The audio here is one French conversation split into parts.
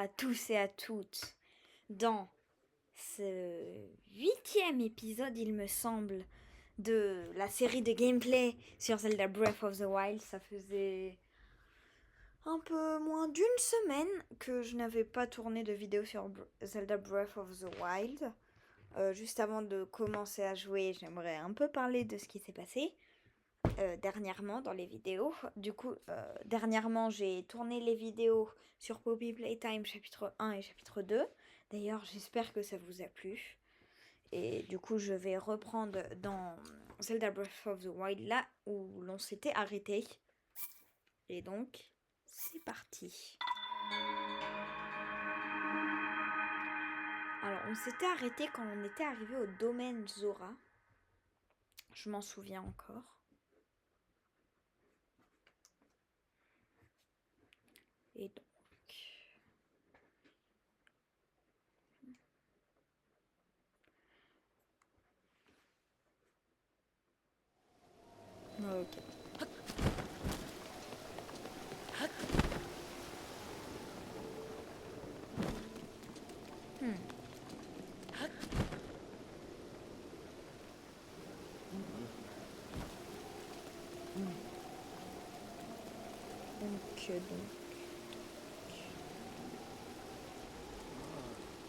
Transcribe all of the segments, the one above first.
à tous et à toutes dans ce 8e épisode, il me semble, de la série de gameplay sur Zelda Breath of the Wild. Ça faisait un peu moins d'une semaine que je n'avais pas tourné de vidéo sur Zelda Breath of the Wild. Juste avant de commencer à jouer, j'aimerais un peu parler de ce qui s'est passé dernièrement dans les vidéos. Du coup, dernièrement, j'ai tourné les vidéos sur Poppy Playtime chapitre 1 et chapitre 2. D'ailleurs, j'espère que ça vous a plu. Et du coup, je vais reprendre dans Zelda Breath of the Wild, là où l'on s'était arrêté. Et donc, c'est parti. Alors, on s'était arrêté quand on était arrivé au domaine Zora. Je m'en souviens encore. Et donc... Ok. Donc...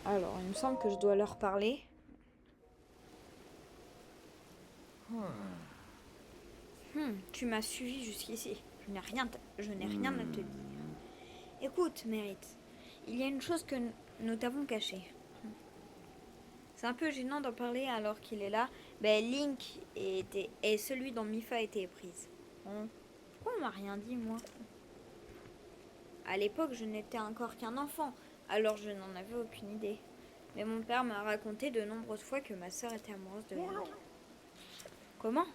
Alors, il me semble que je dois leur parler. Tu m'as suivi jusqu'ici. Je n'ai rien à te dire. Écoute, Mérite, il y a une chose que nous t'avons cachée. C'est un peu gênant d'en parler alors qu'il est là. Link est celui dont Mifa était prise. Pourquoi on m'a rien dit, moi? À l'époque, je n'étais encore qu'un enfant, alors je n'en avais aucune idée. Mais mon père m'a raconté de nombreuses fois que ma sœur était amoureuse de Link. Comment?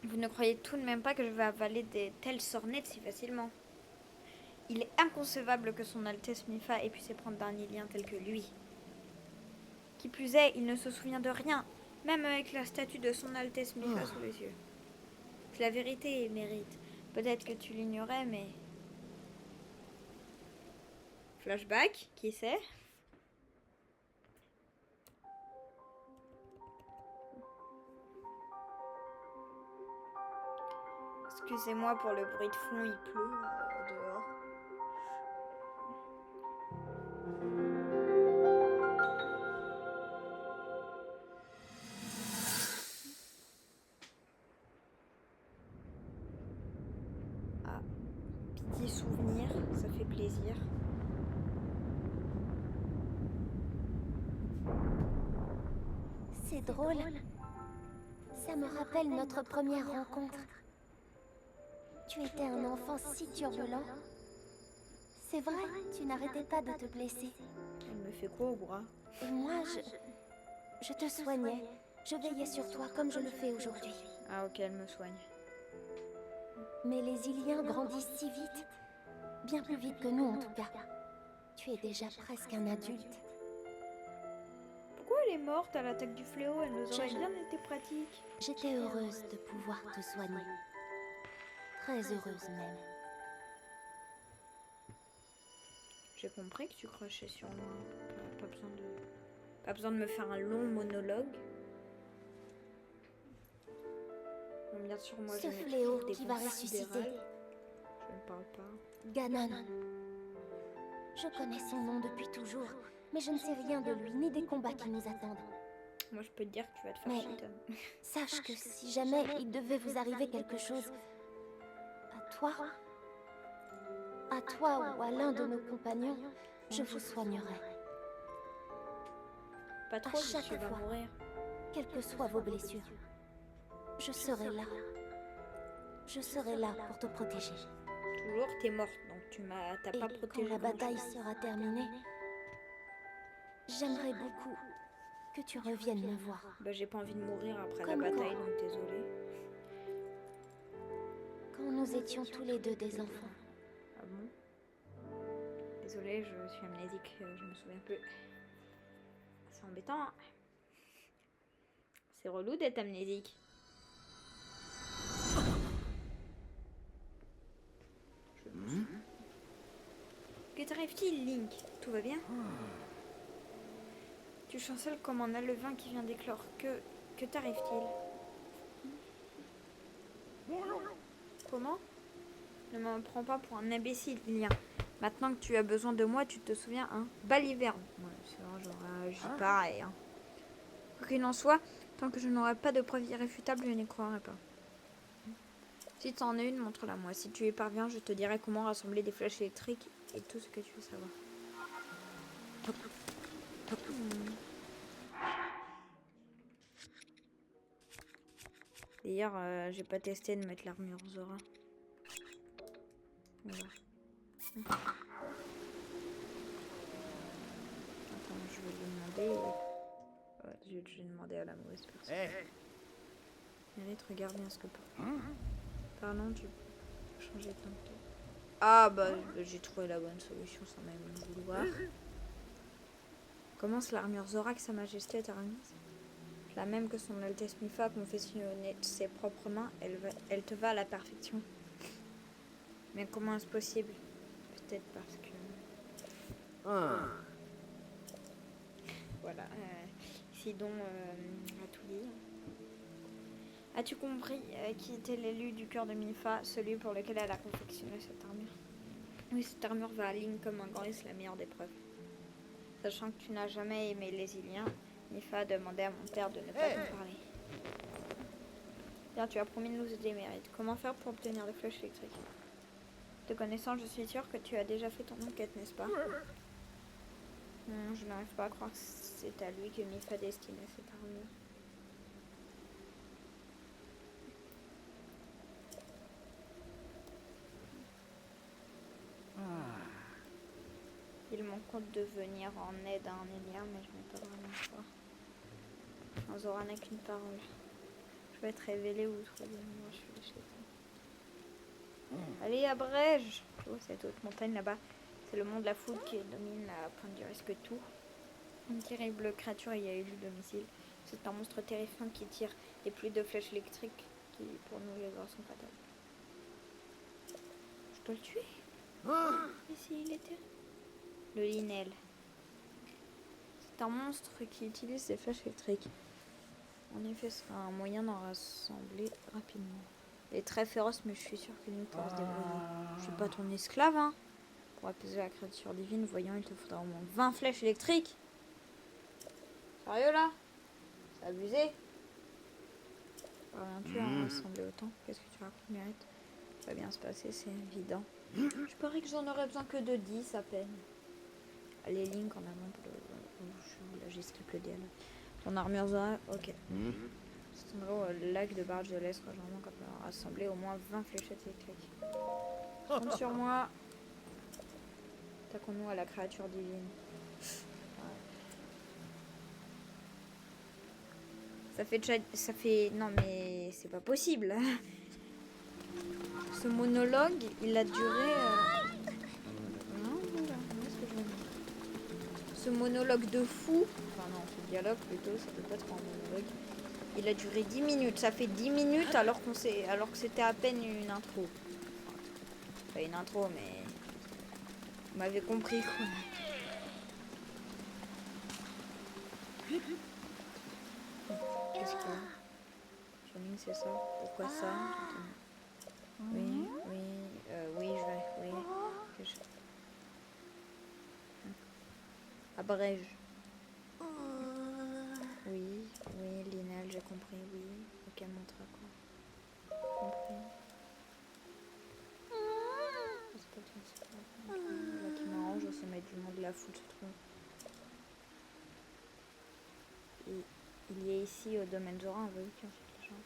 Vous ne croyez tout de même pas que je vais avaler des telles sornettes si facilement? Il est inconcevable que son Altesse Mifa ait pu s'éprendre d'un Ilien tel que lui. Qui plus est, il ne se souvient de rien, même avec la statue de son Altesse Mifa sous les yeux. C'est la vérité, Mérite. Peut-être que tu l'ignorais, mais... Flashback, qui sait? Excusez-moi pour le bruit de fond, il pleut dehors. Ah, petit souvenir, ça fait plaisir. C'est drôle. Ça me rappelle notre première rencontre. Tu étais un enfant si turbulent. C'est vrai, tu n'arrêtais pas de te blesser. Elle me fait quoi au bras? Et moi, je te soignais. Je veillais sur toi comme je le fais aujourd'hui. Ah ok, elle me soigne. Mais les Iliens grandissent si vite. Bien plus vite que nous en tout cas. Tu es déjà presque un adulte. Pourquoi elle est morte à l'attaque du fléau? Elle nous aurait bien été pratique. J'étais heureuse de pouvoir te soigner. Très heureuse même. J'ai compris que tu crachais sur moi. Pas besoin de me faire un long monologue. Bon, bien sûr, moi, Ce je fléau des qui va ressusciter. Je ne parle pas. Ganon. Je connais son nom depuis toujours, mais je ne sais rien de lui, ni des combats qui nous attendent. Moi, je peux te dire que tu vas te faire chiton. Sache que si jamais il devait vous arriver quelque chose, à toi ou à l'un de nos compagnons, je vous soignerai. Pas trop, chaque tu vas fois. mourir. Quelles que soient vos blessures, je serai là. Je serai là pour te protéger. Toujours, t'es morte, donc t'as pas Et protégé. quand la bataille sera terminée, j'aimerais beaucoup que tu reviennes me voir. J'ai pas envie de mourir après Comme la bataille, quand- donc désolée. Quand nous étions tous les deux des enfants. Ah bon? Désolée, je suis amnésique, je me souviens peu. C'est embêtant, hein. C'est relou d'être amnésique. t'arrive-t-il, Link? Tout va bien? Tu chanceles comme on a le vin qui vient d'éclore. Que t'arrive-t-il? Comment? Ne me prends pas pour un imbécile, Lien. Maintenant que tu as besoin de moi, tu te souviens, hein? Baliverne. Ouais, c'est vrai, j'aurais agi pareil, hein. Quoi qu'il en soit, tant que je n'aurai pas de preuve irréfutable, je n'y croirai pas. Si tu en as une, montre-la moi. Si tu y parviens, je te dirai comment rassembler des flèches électriques et tout ce que tu veux savoir. D'ailleurs, j'ai pas testé de mettre l'armure Zora. Voilà. Attends, je vais lui demander. Ouais, je vais demander à la mauvaise personne. Mérite, regarde bien ce que Pardon, tu peux changer de ton tour. Ah bah j'ai trouvé la bonne solution sans même le vouloir. Commence l'armure Zora que Sa Majesté est remise. La même que son Altesse Mifa a confectionnée de ses propres mains, elle te va à la perfection. Mais comment est-ce possible? Peut-être parce que... Voilà. Sidon a tout dit. As-tu compris qui était l'élu du cœur de Mifa, celui pour lequel elle a confectionné cette armure? Oui, cette armure va à Link comme un grand et c'est la meilleure des preuves. Sachant que tu n'as jamais aimé les Iliens, Mifa a demandé à mon père de ne pas t'en parler. Bien, tu as promis de nous aider, Mérite. Comment faire pour obtenir des flèches électriques? Te connaissant, je suis sûre que tu as déjà fait ton enquête, n'est-ce pas? Non, je n'arrive pas à croire que c'est à lui que Mifa destinait cette armure. Il m'en compte de venir en aide à un Ilien, mais je n'ai pas vraiment le choix. Zora n'a qu'une parole. Je vais être révélée ou trouver moi, je suis les chétans. Allez, à Brège! Tu vois, cette haute montagne là-bas, c'est le mont de la foudre qui domine la pointe du risque tout. Une terrible créature y a élu domicile. C'est un monstre terrifiant qui tire des pluies de flèches électriques qui, pour nous, les heures sont fatales. Je dois le tuer? Mais s'il est terrible. Le Linel. C'est un monstre qui utilise ses flèches électriques. En effet, ce sera un moyen d'en rassembler rapidement. Il est très féroce, mais je suis sûre que Link pourra se débrouiller. Je suis pas ton esclave, hein. Pour apaiser la créature divine, voyons, il te faudra au moins 20 flèches électriques. Sérieux, là? C'est abusé. Rien, tu vas en rassembler autant. Qu'est-ce que tu racontes, Mérite? Ça va bien se passer, c'est évident. Je parie que j'en aurais besoin que de 10 à peine. Allez, Link, en avant pour le... Là, j'ai skippé le dialogue. Ton armure Zora, ok. C'est en gros le lac de Barge de l'Est, rejoindre quand on a rassemblé au moins 20 fléchettes électriques. Compte sur moi. Attaquons-nous à la créature divine. Ouais. Ça fait... Non mais c'est pas possible. Ce monologue, il a duré... Ce monologue de fou, enfin non, ce dialogue plutôt, ça peut pas être un monologue. Il a duré 10 minutes, ça fait 10 minutes alors que c'était à peine une intro. Pas une intro, mais vous m'avez compris quoi. Qu'est-ce que... Johnny, c'est ça? Pourquoi ça? Oui, oui, je vais, oui. Abrège. Oui, Linel, j'ai compris, oui. Ok, montre à quoi. Compris. C'est pas tout. Là qui m'arrange au sommet du mont de la foule se trouve. Il y a ici au domaine Zora un véhicule en fait les gens.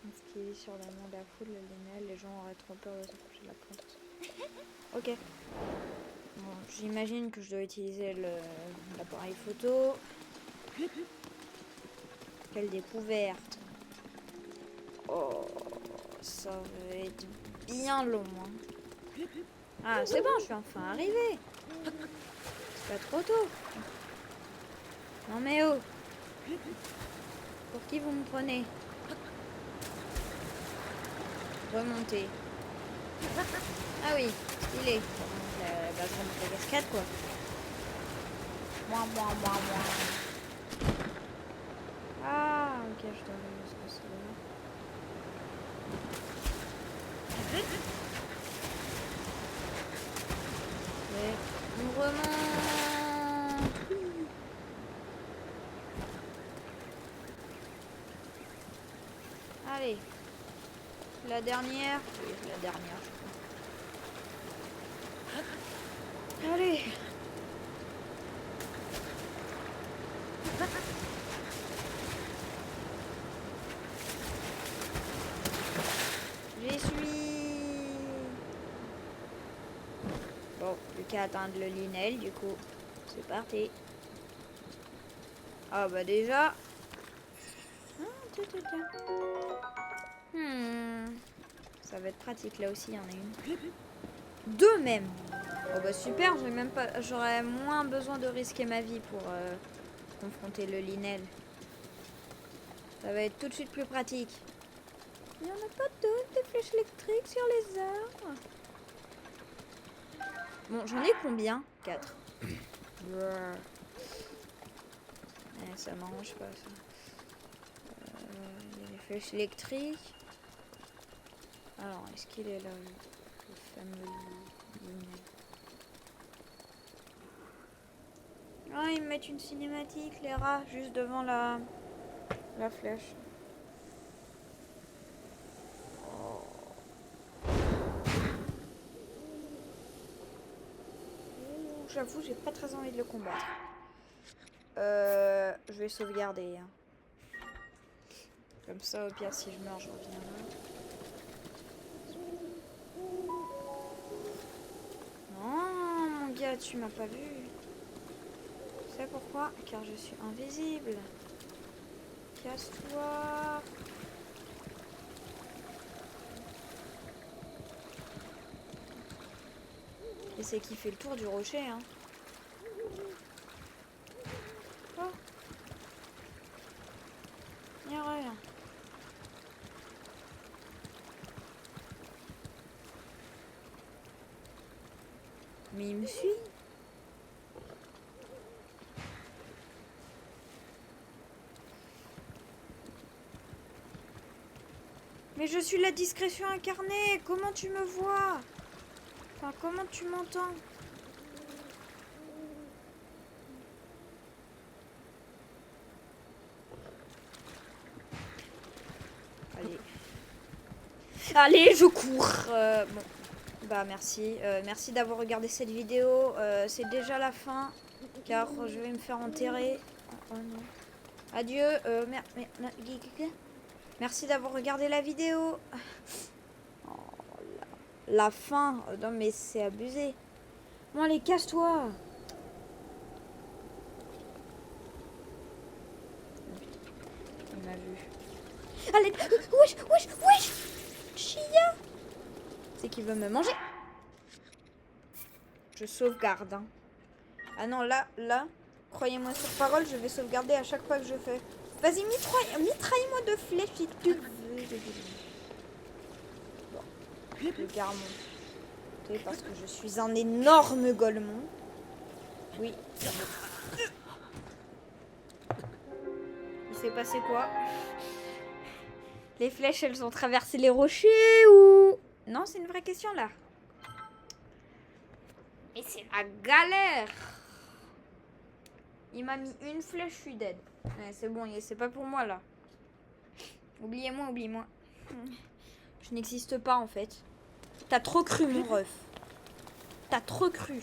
Inscrit sur le mont de la foule, le Linel, les gens auraient trop peur de s'approcher de la porte. Ok. Bon, j'imagine que je dois utiliser l'appareil photo. Quelle découverte. Oh, ça va être bien long. Hein. Ah, c'est bon, je suis enfin arrivée. C'est pas trop tôt. Non mais oh. Pour qui vous me prenez? Remontez. Ah oui, stylé. La base de la cascade quoi. Moi. Ah ok, je dois aller ce que c'est là. On remonte. Allez. La dernière. Oui, la dernière, je crois. Allez. J'y suis. Bon, plus qu'à atteindre le Linel, du coup. C'est parti. Ah bah déjà. Ça va être pratique, là aussi, il y en a une. Deux même. Oh bah super, j'aurais moins besoin de risquer ma vie pour confronter le Linel. Ça va être tout de suite plus pratique. Il n'y en a pas d'autres des flèches électriques sur les arbres. Bon, j'en ai combien? 4. Ça m'arrange pas ça. Il y a les flèches électriques. Alors, est-ce qu'il est là, le fameux Linel? Ah, ils me mettent une cinématique, les rats, juste devant la flèche. J'avoue, j'ai pas très envie de le combattre. Je vais sauvegarder. Hein. Comme ça, au pire, si je meurs, je reviens là. Non, mon gars, tu m'as pas vu. Tu sais pourquoi? Car je suis invisible. Casse-toi. Et c'est qui fait le tour du rocher, hein. Oh. Y'a rien. Mais il me suit. Mais je suis la discrétion incarnée. Comment tu me vois? Enfin, comment tu m'entends? Allez. Allez, je cours. Bon. Bah merci. Merci d'avoir regardé cette vidéo. C'est déjà la fin. Car je vais me faire enterrer. Oh non. Adieu. Merci d'avoir regardé la vidéo. Oh, la fin. Non mais c'est abusé. Bon allez, casse-toi. Il m'a vu. Allez. Wesh. Chia. C'est qu'il veut me manger. Je sauvegarde. Hein. Ah non, là, croyez-moi sur parole, je vais sauvegarder à chaque fois que je fais. Vas-y, mitraille-moi de flèches si tu veux. Bon, le gars monte. Parce que je suis un énorme golemon. Oui. Il s'est passé quoi? Les flèches, elles ont traversé les rochers ou... Non, c'est une vraie question là. Mais c'est la galère. Il m'a mis une flèche, je suis dead. Ouais, c'est bon, c'est pas pour moi là. Oublie-moi. Je n'existe pas en fait. T'as trop cru mon ref. T'as trop cru,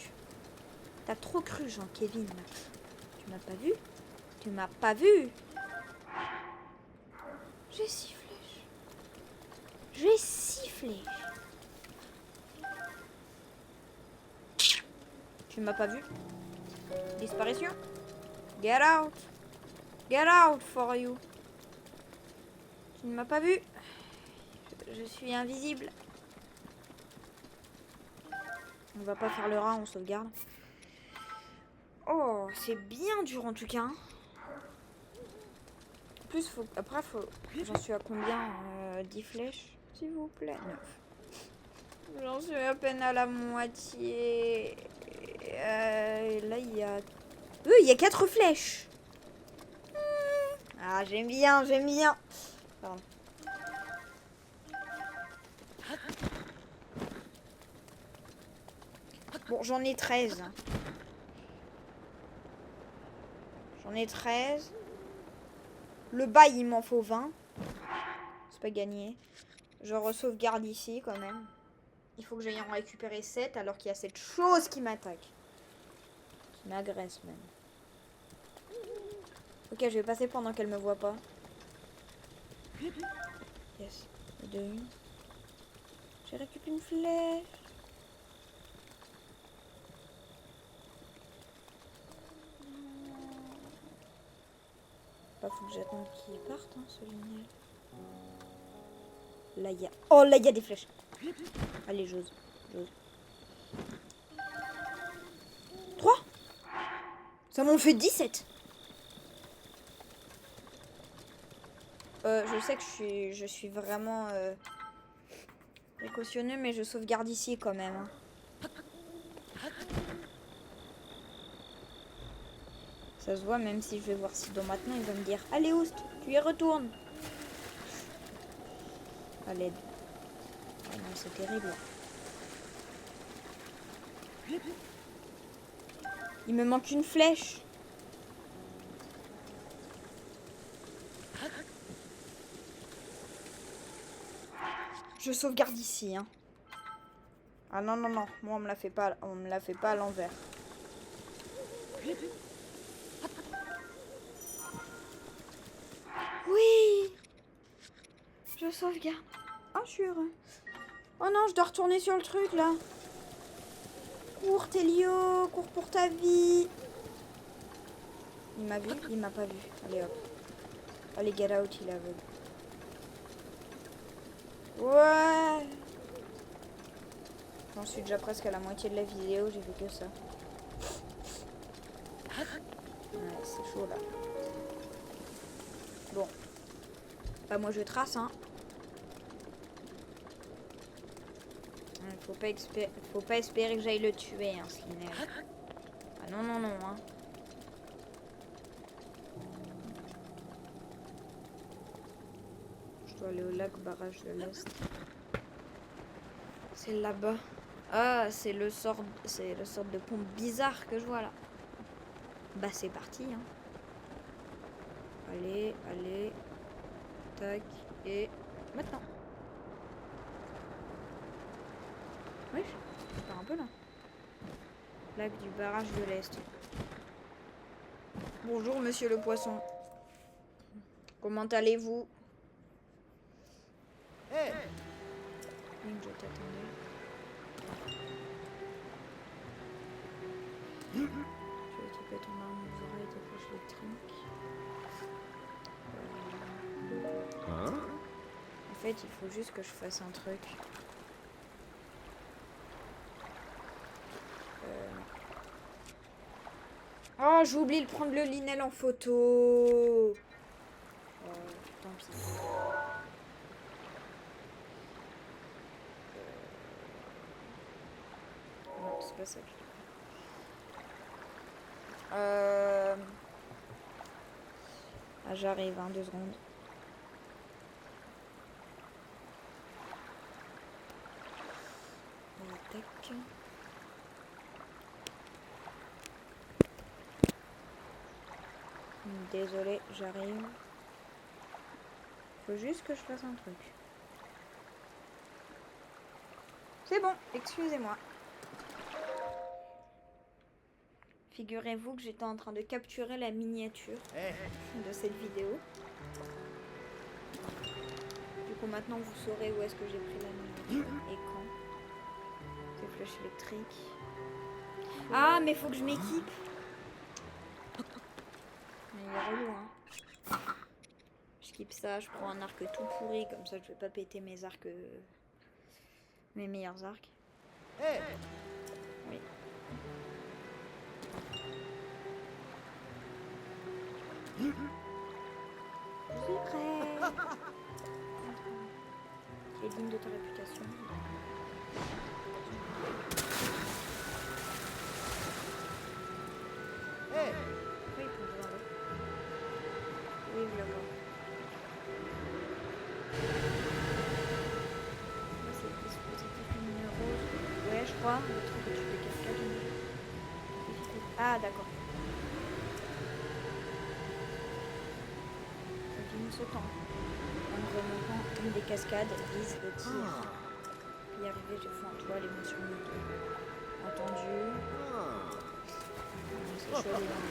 Jean-Kevin. Tu m'as pas vu. J'ai 6 flèches. Tu m'as pas vu. Disparition. Get out for you. Tu ne m'as pas vu. Je suis invisible. On va pas faire le rat, on sauvegarde. Oh, c'est bien dur en tout cas. En plus, J'en suis à combien 10 flèches, s'il vous plaît. 9. J'en suis à peine à la moitié. Là, il y a... il y a 4 flèches. Ah, j'aime bien, j'aime bien. Pardon. Bon, j'en ai 13. J'en ai 13. Le bail, il m'en faut 20. C'est pas gagné. Je re-sauvegarde ici, quand même. Il faut que j'aille en récupérer 7, alors qu'il y a cette chose qui m'attaque. Qui m'agresse, même. Ok, je vais passer pendant qu'elle me voit pas. Yes. 2, 1. J'ai récupéré une flèche. Bah, faut que j'attende qu'il parte, hein, ce génial. Là, il y a... Oh, là, il y a des flèches. Allez, j'ose. 3. Ça m'en fait 17. Je sais que je suis vraiment précautionneux, mais je sauvegarde ici quand même. Hein. Ça se voit, même si je vais voir Sido maintenant, il va me dire « Allez, Oust, tu y retournes !» À l'aide. Oh non, c'est terrible. Il me manque une flèche. Je sauvegarde ici, hein. Ah non, non, non. Moi, on me la fait pas à l'envers. Oui. Je sauvegarde. Oh, je suis heureux. Oh non, je dois retourner sur le truc, là. Cours, Télio. Cours pour ta vie. Il m'a vu? Il m'a pas vu. Allez, hop. Allez, get out, il est aveugle. Ouais. J'en suis déjà presque à la moitié de la vidéo, j'ai fait que ça. Ouais, c'est chaud là. Bon. Bah moi je trace, hein. Faut pas espérer que j'aille le tuer, hein, Slinel. Ah non, non, non, hein. Je dois aller au lac barrage de l'Est. C'est là-bas. Ah, c'est le sort de pompe bizarre que je vois là. Bah c'est parti, hein. Allez, allez. Tac. Et maintenant. Oui, je pars un peu là. Lac du barrage de l'Est. Bonjour monsieur le poisson. Comment allez-vous? Hey. Je t'attendais. Je vais équiper ton arme et tes flèches électriques. Hein? En fait, il faut juste que je fasse un truc. Oh, j'ai oublié de prendre le Linel en photo. Tant pis. Non, c'est pas ça que je veux. Ah, j'arrive, hein, 2 secondes. Tac. Désolée, j'arrive. Faut juste que je fasse un truc. C'est bon, excusez-moi. Figurez-vous que j'étais en train de capturer la miniature de cette vidéo. Du coup, maintenant, vous saurez où est-ce que j'ai pris la miniature et quand. Ces flèches électriques. Ah, mais faut que je m'équipe. Mais il est relou, hein. Je skip ça, je prends un arc tout pourri, comme ça je vais pas péter mes arcs. Mes meilleurs arcs. Hey. Oui. Je suis prêt. Tu es digne de ta réputation. Hé! Oui, pour voir. Oui, je la vois. Là, c'est le dispositif numéro. Ouais, je crois. Le truc où tu fais cascade. Ah, d'accord. Continue sautant. En remontant une des cascades, vise le tir. Y arriver, je fais en toi l'émotion entendu. C'est chaud les dents.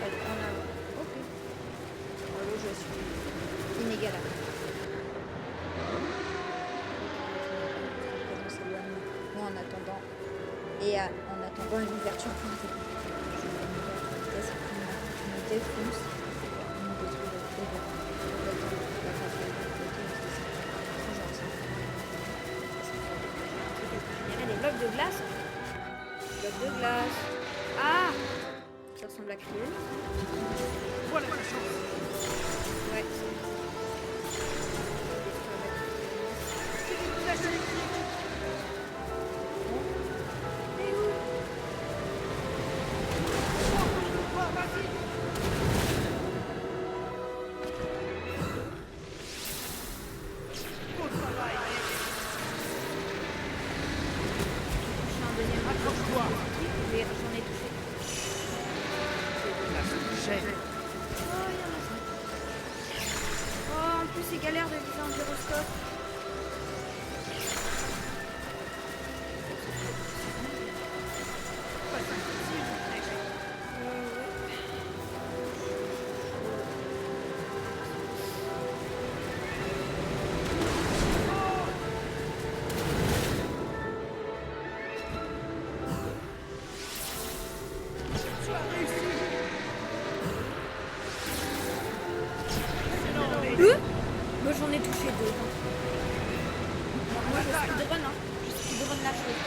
Elle en avant. Ok. Alors je suis inégalable. Comment s'éloigner. Moi en attendant. Et en attendant une ouverture plus vite. Je vais me mettre en vitesse et puis je me défonce. Je me détruis le feu de la face de l'autre côté. C'est genre ça. Je des blocs de glace. Blocs de glace. Ah! Ça ressemble à Kriel. Voilà la chance! Ouais. Et où? Touché un deuxième Accroche-toi! Oui, j'en ai touché. La gêne! Oh, il y en a ça. Oh, en plus, c'est galère de viser un gyroscope. Moi j'en ai touché deux. Moi je speedrun, hein. Je speedrun la chose.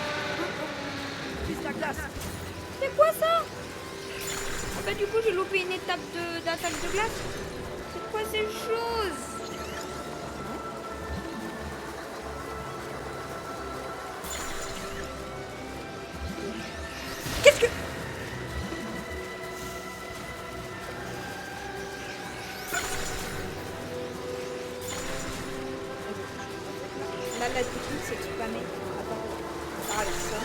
Vise la glace! C'est quoi ça? Ah bah du coup j'ai loupé une étape d'attaque de glace. C'est quoi ces choses? Qu'est-ce que... Là, la technique, c'est de spammer à part avec ça.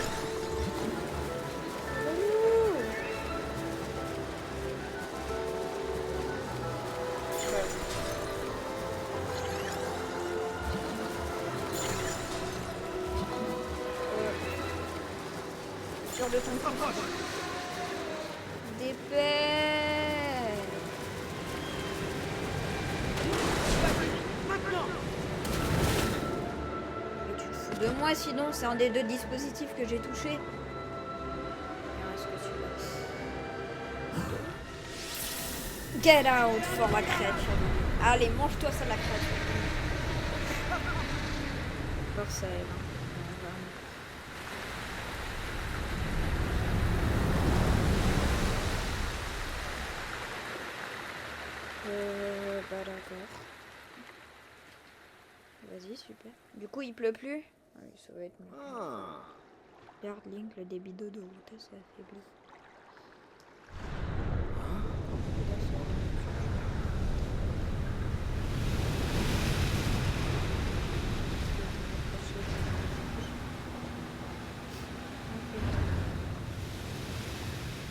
Ouh. Ouais. Sûr de ton coup. D'épée. Maintenant! Mais tu te fous de moi, sinon c'est un des deux dispositifs que j'ai touché. Get out for la créature. Allez, mange-toi ça la créature. Force à elle. Bah d'accord. Vas-y, super. Du coup, il pleut plus? Ah oui, ça va être mieux. Regarde, Link, le débit d'eau de route s'est affaibli.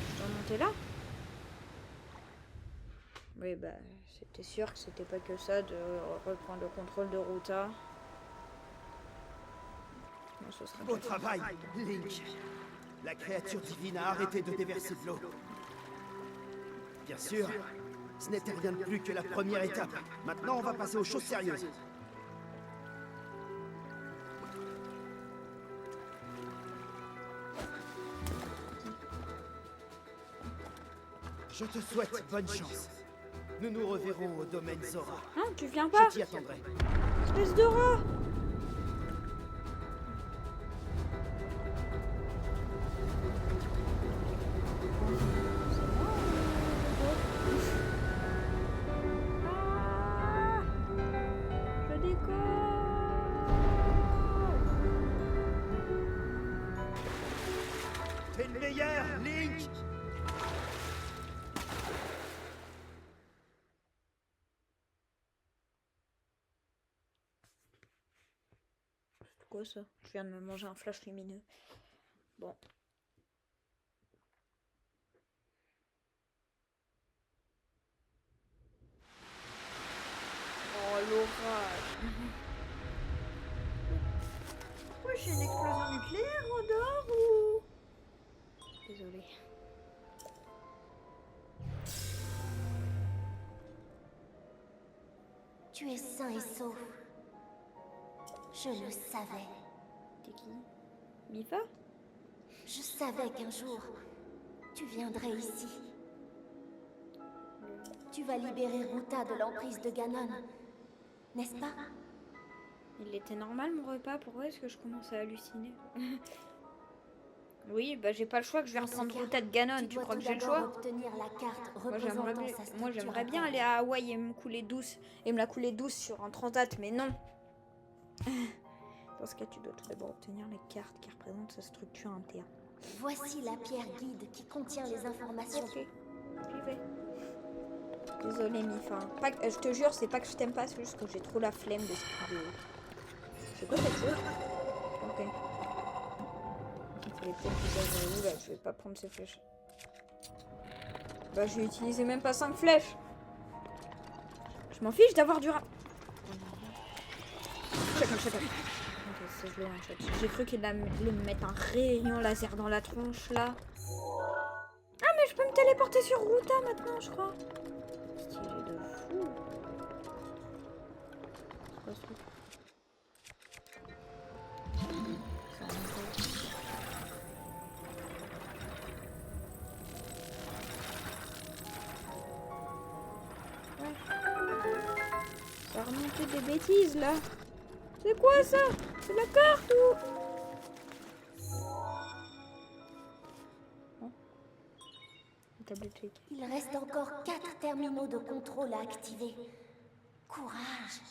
Je dois monter là? Oui, bah, c'était sûr que c'était pas que ça de reprendre le contrôle de Ruta. Non, ce sera Beau pas ça. travail, Link! La créature divine a arrêté de déverser de l'eau. Bien sûr, ce n'était rien de plus que la première étape. Maintenant, on va passer aux choses sérieuses. Je te souhaite bonne chance. Nous nous reverrons au domaine Zora. Hein, tu viens pas? Je t'y attendrai. Espèce de rat! Ah, je décolle. quoi ça? Je viens de me manger un flash lumineux. Bon. Oh l'orage. Ouais, j'ai une explosion nucléaire au dehors ou... Désolée. Tu es sain et sauf. Je le savais. T'es qui? Mifa? Je savais qu'un jour, tu viendrais ici. Tu vas libérer Ruta de l'emprise de Ganon, n'est-ce pas? Il était normal mon repas, pourquoi est-ce que je commence à halluciner? Oui, bah j'ai pas le choix que je vais reprendre Ruta de Ganon, tu crois que j'ai le choix? obtenir la carte Moi j'aimerais bien aller à Hawaï et me couler douce, et me la couler douce sur un transat, mais non. Dans ce cas, tu dois tout d'abord obtenir les cartes qui représentent sa structure interne. Voici la pierre guide qui contient les informations. Ok, j'y vais. Désolée Mifa. Je te jure, c'est pas que je t'aime pas, c'est juste que j'ai trop la flemme de... C'est quoi cette chose? Ok. Il fallait peut-être que j'aille... Oula, je vais pas prendre ces flèches. Bah j'ai utilisé même pas 5 flèches. Je m'en fiche d'avoir du... Chacun. Ok, je l'ai un shot. J'ai cru qu'il allait me mettre un rayon laser dans la tronche là. Ah mais je peux me téléporter sur Ruta maintenant je crois. Stylé de fou. C'est quoi ce truc? Ça a remonté des bêtises là. C'est quoi ça? C'est la carte ou... Oh. La tablette fake. Il reste encore 4 terminaux de contrôle à activer. Courage.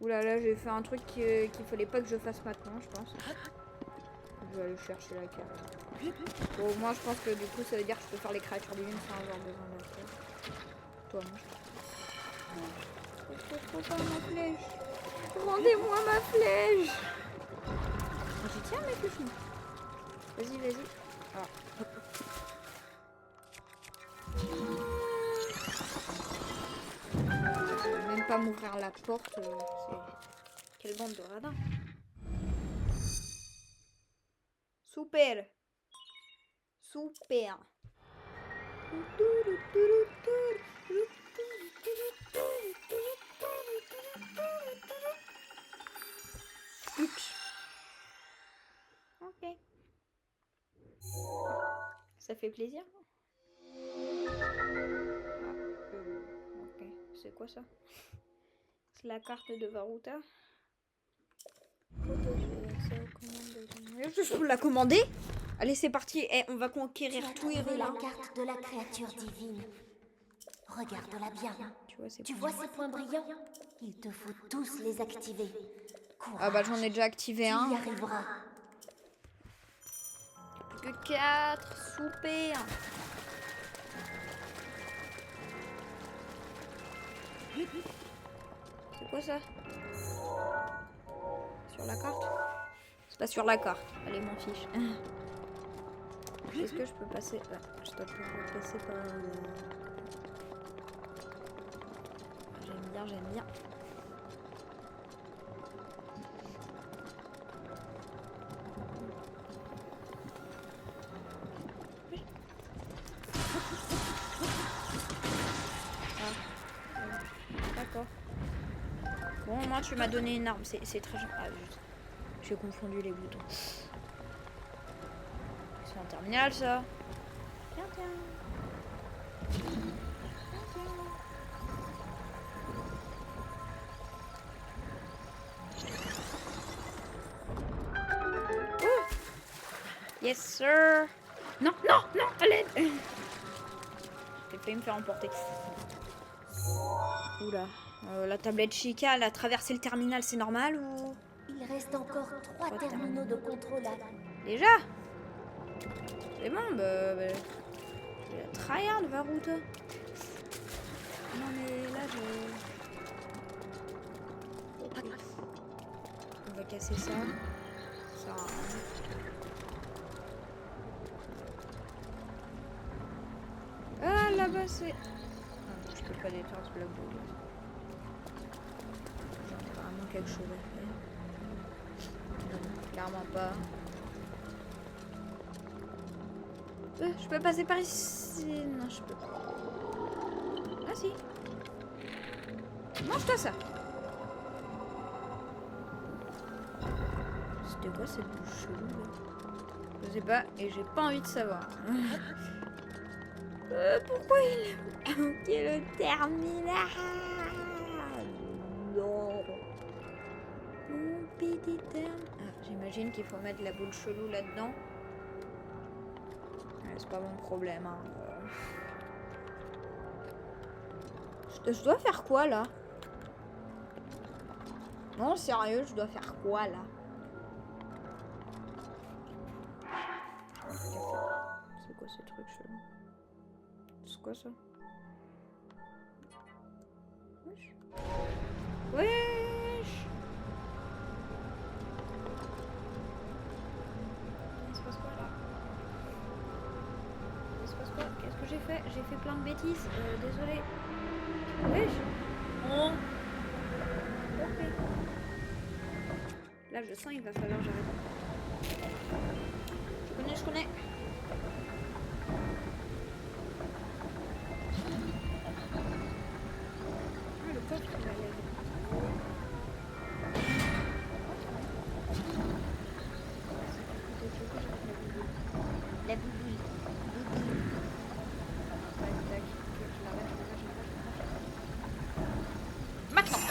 Oula là, j'ai fait un truc qu'il fallait pas que je fasse maintenant, je pense. Je vais aller chercher la carte. Bon, moi je pense que du coup ça veut dire que je peux faire les créatures divines sans avoir besoin de la flèche. Toi, moi je trouve pas ma flèche. Rendez-moi ma flèche. J'y tiens mec le film. Vas-y. Ah. Je vais même pas m'ouvrir la porte. Quelle bande de radins. Super. Oups. Ok. Ça fait plaisir. Ok. C'est quoi ça? C'est la carte de Varuta. Je peux la commander? Allez, c'est parti. On va conquérir tout et la carte de la créature divine. Regarde-la bien. Tu vois ces points brillants? Il te faut tous les activer. Courage. Ah bah j'en ai déjà activé un. Tu y arriveras. Plus que 4. Super. C'est quoi ça? Sur la carte? C'est pas sur la carte. Allez, m'en fiche. Est-ce que je peux passer... Ah, je dois pouvoir passer par... J'aime bien. Oui. D'accord. Bon, moi tu m'as donné une arme. C'est très gentil. Ah, j'ai confondu les boutons. C'est un terminal ça. Tiens. Yes sir. Non, à l'aide. J'ai failli me faire emporter. Oula. La tablette Chica, elle a traversé le terminal, c'est normal ou... Il reste encore 3 terminaux de contrôle à... Déjà? C'est bon, bah... Je vais tryhard, Varuta. Non mais là, va casser ça. Ça. Ah, là-bas, c'est... Ah, je peux pas détruire ce bloc bleu. J'en ai vraiment quelque chose à faire. Non, clairement pas. Je peux passer par ici. Non, je peux pas. Ah si. Mange-toi ça. C'était quoi cette bouche chelou là? Je sais pas et j'ai pas envie de savoir. Pourquoi il a bloqué le terminal? Non. Mon petit terme. Ah, j'imagine qu'il faut mettre la boule chelou là-dedans. C'est pas mon problème. Hein. Je dois faire quoi là? Non, sérieux, je dois faire quoi là? C'est quoi ce truc chelou? C'est quoi ça? Wesh. Wesh. Il se passe quoi là? Il se passe quoi? Qu'est-ce que j'ai fait? J'ai fait plein de bêtises. Désolé. Wesh. Oh. Ok. Là, je sens il va falloir que j'arrête. Je connais. Ah, le coffre, il va aller. La bouboule. Tac, tac. Je l'arrête. Maintenant.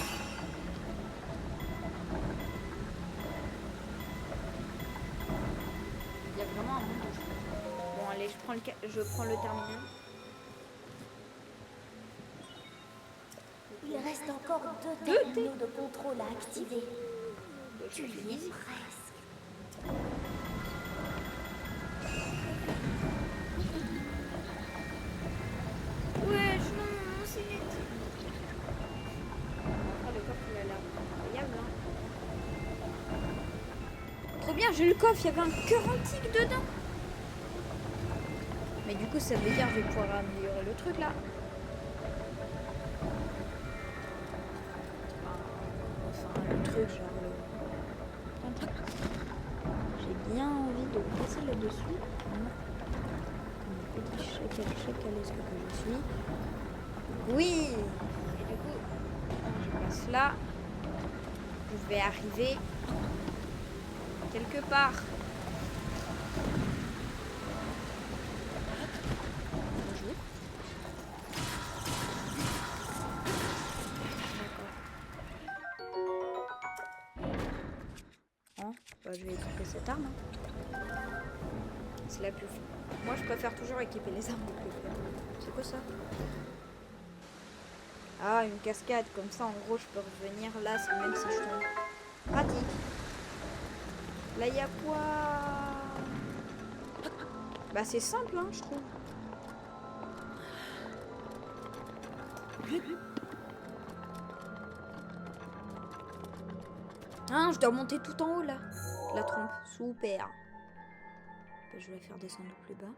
Il y a vraiment un monde de choses. Bon, allez, je prends le terminal. Il reste encore deux terminaux de contrôle à activer. Tu y es presque. Ouais, non, c'est net. Oh, le coffre, il a l'air incroyable. Hein. Trop bien, j'ai le coffre, il y avait un cœur antique dedans. Mais du coup, ça veut dire que je vais pouvoir améliorer le truc là. Enfin, le truc, genre le... J'ai bien envie de passer là-dessus. Petit chacalesque que je suis. Oui. Et du coup, je passe là. Je vais arriver quelque part. Bonjour. D'accord. Hein, bah, je vais équiper cette arme. C'est la plus... Moi, je préfère toujours équiper les armes les plus fortes. C'est quoi ça? Ah, une cascade. Comme ça, en gros, je peux revenir là, même si je tombe. Pratique. Là, il y a quoi? Bah, c'est simple, hein, je trouve. Ah, je dois monter tout en haut, là. La trompe. Super. Je vais la faire descendre plus bas.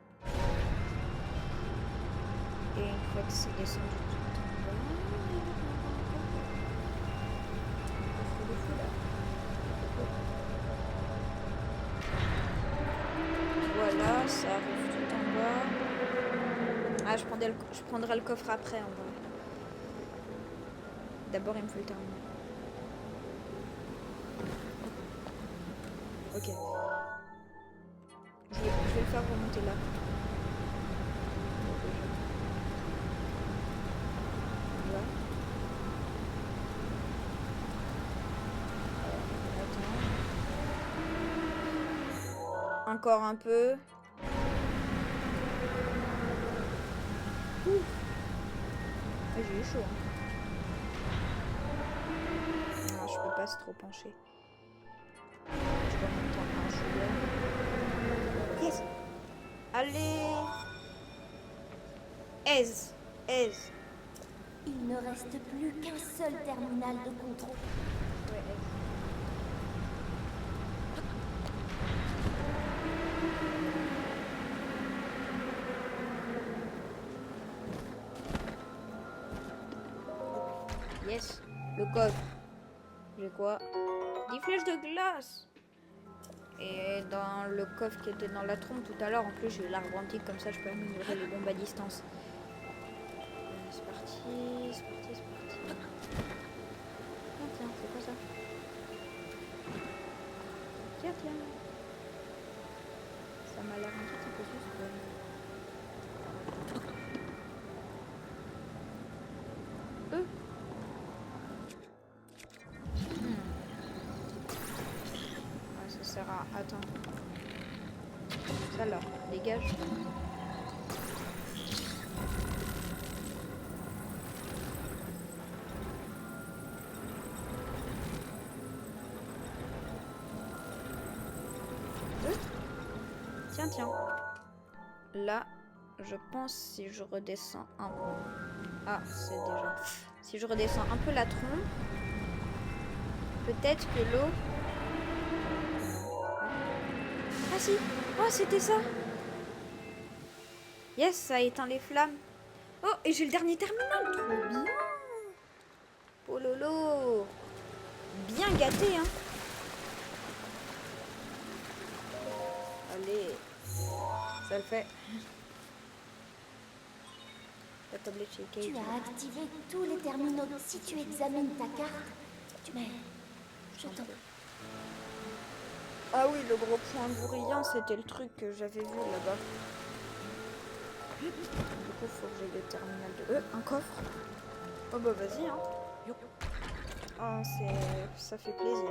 Et une fois que c'est descendu tout en bas... Voilà, ça arrive tout en bas. Ah, je prendrai le coffre après, en vrai. D'abord, il me faut le terminal. Ok. Je vais le faire remonter là. Là. Attends. Encore un peu. Ouf. J'ai eu chaud. Hein. Non, je peux pas, c'est trop penché. Je dois monter un chouïa. Yes. Allez. Aise. Il ne reste plus qu'un seul terminal de contrôle. Ouais, Yes. Le coffre. J'ai quoi? Des flèches de glace. Et dans le coffre qui était dans la trompe tout à l'heure, en plus j'ai eu l'arbre antique, comme ça je peux améliorer les bombes à distance. C'est parti, c'est parti, c'est parti. Ah tiens, c'est quoi ça? Tiens, tiens. Ça m'a l'air un petit peu suspect. Ça sert à... Attends. Ça là, dégage. Tiens, tiens. Là, je pense si je redescends un peu... Ah, c'est déjà... Si je redescends un peu la trompe, peut-être que l'eau... Ah si! Oh, c'était ça! Yes, ça a éteint les flammes. Oh, et j'ai le dernier terminal! Trop bien! Oh lolo! Bien gâté, hein! Allez! Ça le fait. La tablette chez Kate. Tu as activé tous les terminaux. Si tu examines ta carte, tu mets... Je t'en... Ah oui, le gros point brillant, c'était le truc que j'avais vu là-bas. Du coup, faut que j'aille le terminal de... un coffre. Oh bah vas-y, hein. Oh, ça fait plaisir.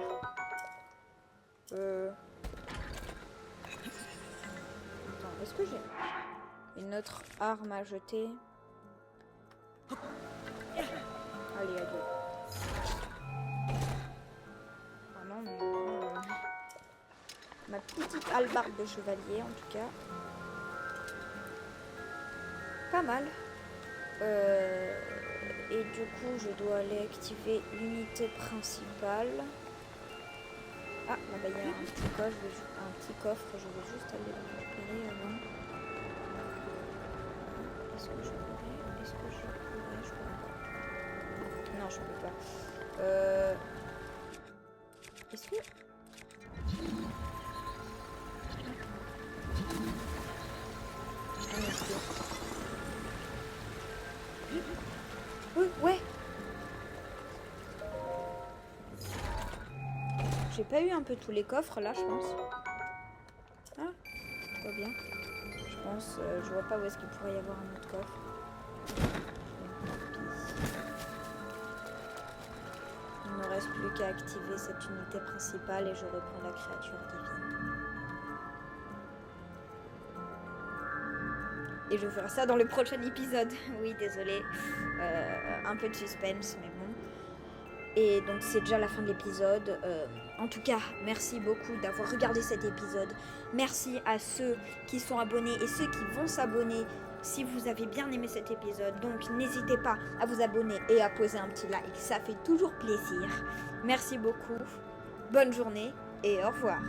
Attends, est-ce que j'ai une autre arme à jeter? Allez, adieu. Ah non, mais... Ma petite hallebarde de chevalier, en tout cas. Pas mal. Et du coup, je dois aller activer l'unité principale. Ah, là-bas, il y a un petit coffre. Je vais juste aller le récupérer avant. Est-ce que je pourrais? Je pourrais pas. Non, je peux pas. Est-ce que... Ouais. J'ai pas eu un peu tous les coffres là, je pense. Ah, tout va bien. Je pense, je vois pas où est-ce qu'il pourrait y avoir un autre coffre. Il ne me reste plus qu'à activer cette unité principale et je reprends la créature divine. Et je ferai ça dans le prochain épisode. Oui, désolé. Un peu de suspense, mais bon. Et donc c'est déjà la fin de l'épisode. En tout cas, merci beaucoup d'avoir regardé cet épisode. Merci à ceux qui sont abonnés et ceux qui vont s'abonner si vous avez bien aimé cet épisode. Donc n'hésitez pas à vous abonner et à poser un petit like. Ça fait toujours plaisir. Merci beaucoup. Bonne journée et au revoir.